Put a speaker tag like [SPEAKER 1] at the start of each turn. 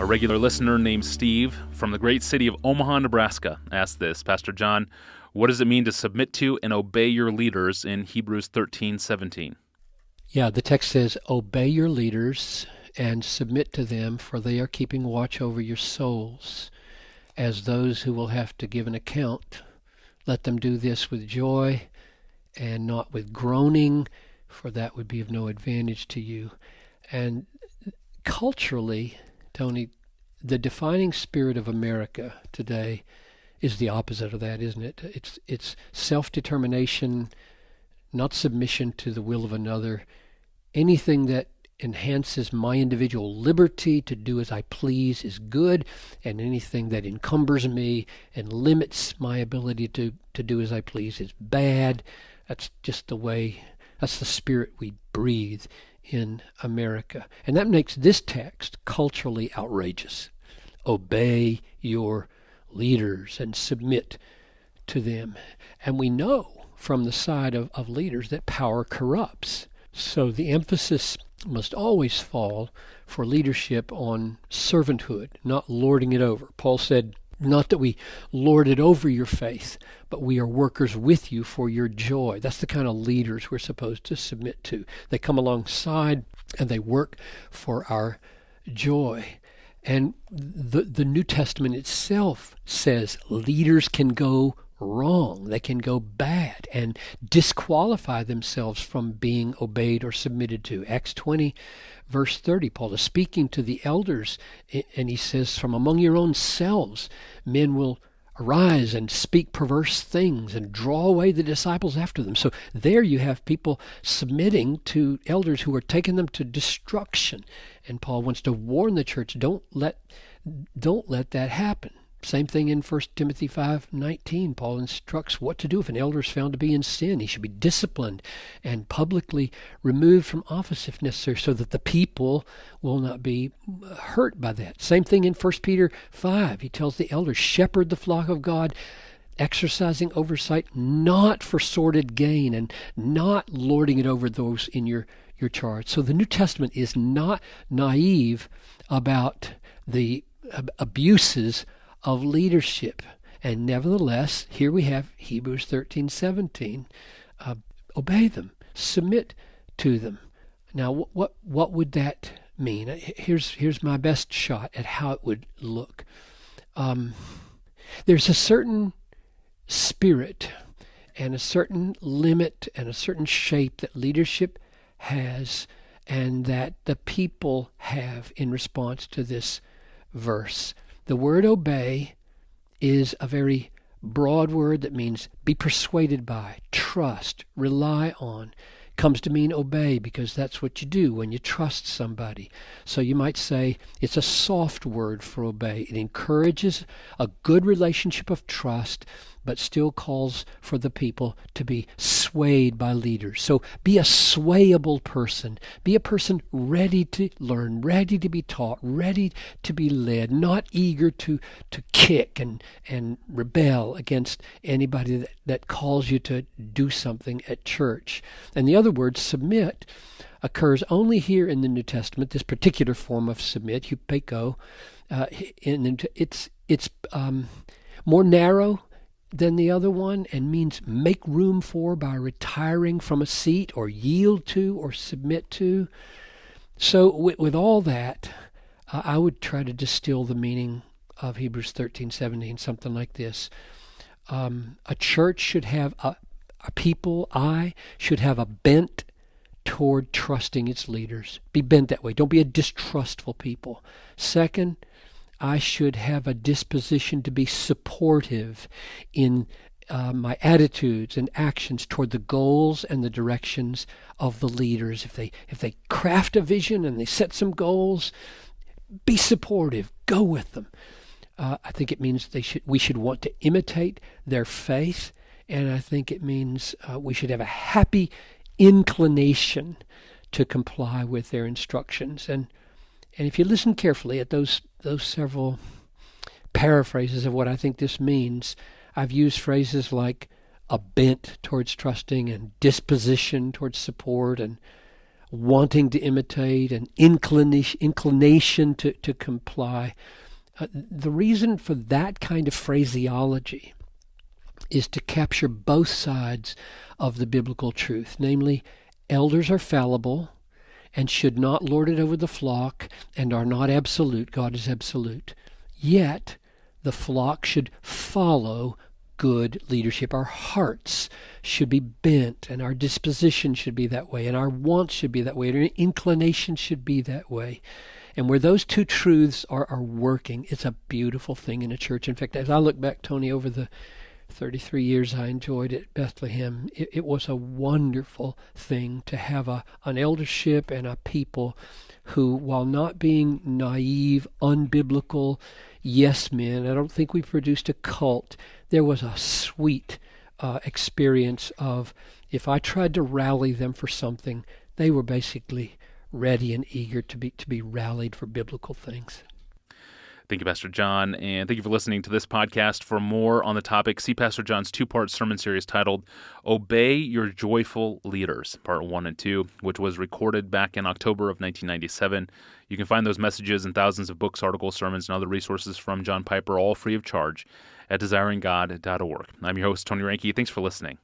[SPEAKER 1] A regular listener named Steve from the great city of Omaha, Nebraska, asked this. Pastor John, what does it mean to submit to and obey your leaders in Hebrews 13:17?
[SPEAKER 2] Yeah, the text says, obey your leaders and submit to them, for they are keeping watch over your souls as those who will have to give an account. Let them do this with joy and not with groaning, for that would be of no advantage to you. And culturally, Tony, the defining spirit of America today is the opposite of that, isn't it? It's self-determination, not submission to the will of another. Anything that enhances my individual liberty to do as I please is good, and anything that encumbers me and limits my ability to do as I please is bad. That's just that's the spirit we breathe in America. And that makes this text culturally outrageous. Obey your leaders and submit to them. And we know from the side of leaders that power corrupts. So the emphasis must always fall for leadership on servanthood, not lording it over. Paul said, not that we lord it over your faith, but we are workers with you for your joy. That's the kind of leaders we're supposed to submit to. They come alongside and they work for our joy. And the New Testament itself says leaders can go wrong. They can go bad and disqualify themselves from being obeyed or submitted to. Acts 20, verse 30, Paul is speaking to the elders, and he says, from among your own selves, men will arise and speak perverse things and draw away the disciples after them. So there you have people submitting to elders who are taking them to destruction. And Paul wants to warn the church, don't let that happen. Same thing in 1 Timothy 5:19. Paul instructs what to do if an elder is found to be in sin. He should be disciplined and publicly removed from office if necessary, so that the people will not be hurt by that. Same thing in 1 Peter 5. He tells the elders, shepherd the flock of God, exercising oversight not for sordid gain and not lording it over those in your charge. So the New Testament is not naive about the abuses of leadership. And nevertheless, here we have Hebrews 13:17. Obey them, submit to them. Now, what would that mean? Here's my best shot at how it would look. There's a certain spirit and a certain limit and a certain shape that leadership has and that the people have in response to this verse. The word obey is a very broad word that means be persuaded by, trust, rely on. Comes to mean obey because that's what you do when you trust somebody. So you might say it's a soft word for obey. It encourages a good relationship of trust, but still calls for the people to be swayed by leaders. So be a swayable person. Be a person ready to learn, ready to be taught, ready to be led, not eager to kick and rebel against anybody that calls you to do something at church. And the other word, submit, occurs only here in the New Testament, this particular form of submit, hupeko. It's more narrow than the other one and means make room for by retiring from a seat or yield to or submit to. So with all that, I would try to distill the meaning of Hebrews 13:17, something like this. A church should have should have a bent toward trusting its leaders. Be bent that way. Don't be a distrustful people. Second, I should have a disposition to be supportive in my attitudes and actions toward the goals and the directions of the leaders. If they craft a vision and they set some goals, be supportive. Go with them. I think it means we should want to imitate their faith, and I think it means we should have a happy inclination to comply with their instructions. And if you listen carefully at those several paraphrases of what I think this means, I've used phrases like a bent towards trusting and disposition towards support. And wanting to imitate, an inclination to comply. The reason for that kind of phraseology is to capture both sides of the biblical truth. Namely, elders are fallible and should not lord it over the flock and are not absolute. God is absolute. Yet, the flock should follow good leadership. Our hearts should be bent, and our disposition should be that way, and our wants should be that way, and our inclination should be that way. And where those two truths are working, it's a beautiful thing in a church. In fact, as I look back, Tony, over the 33 years I enjoyed at Bethlehem, it was a wonderful thing to have an eldership and a people who, while not being naive, unbiblical yes men, I don't think we produced a cult. There was a sweet experience of, if I tried to rally them for something, they were basically ready and eager to be rallied for biblical things.
[SPEAKER 1] Thank you, Pastor John, and thank you for listening to this podcast. For more on the topic, see Pastor John's two-part sermon series titled Obey Your Joyful Leaders, Part 1 and 2, which was recorded back in October of 1997. You can find those messages and thousands of books, articles, sermons, and other resources from John Piper, all free of charge, at desiringgod.org. I'm your host, Tony Reinke. Thanks for listening.